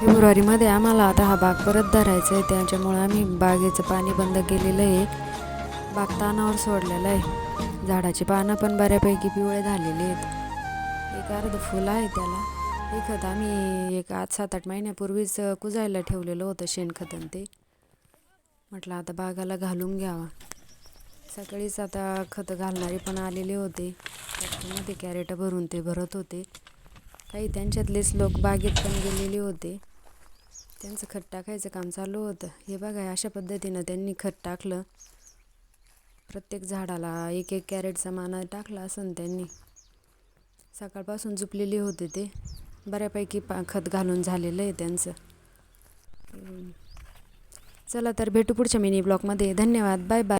फेब्रुवारीमध्ये आम्हाला आता हा बाग परत धरायचा आहे, त्याच्यामुळे आम्ही बागेचं पाणी बंद केलेलं आहे. बाग तानावर सोडलेला आहे. झाडाची पानं पण बऱ्यापैकी पिवळे झालेली आहेत. एक अर्ध फुलं आहे त्याला. हे खत आम्ही एक 7-8 महिन्यापूर्वीच कुजायला ठेवलेलं होतं, शेणखत ते. म्हटलं आता बागाला घालून घ्यावा. सकाळीच आता खत घालणारे पण आलेले होते. ट्रॅक्टरमध्ये कॅरेट भरून ते भरत होते. काही त्यांच्यातलेच लोक बागेत पण गेलेले होते. त्यांचं खत टाकायचं काम चालू होतं. हे बघा, अशा पद्धतीनं त्यांनी खत टाकलं. प्रत्येक झाडाला 1-1 कॅरेटचा माना टाकला असन त्यांनी. सकाळपासून झुपलेले होते ते. बऱ्यापैकी खत घालून झालेलं आहे त्यांचं. चला तर भेटू पुढच्या मिनी ब्लॉगमध्ये. धन्यवाद. Bye bye.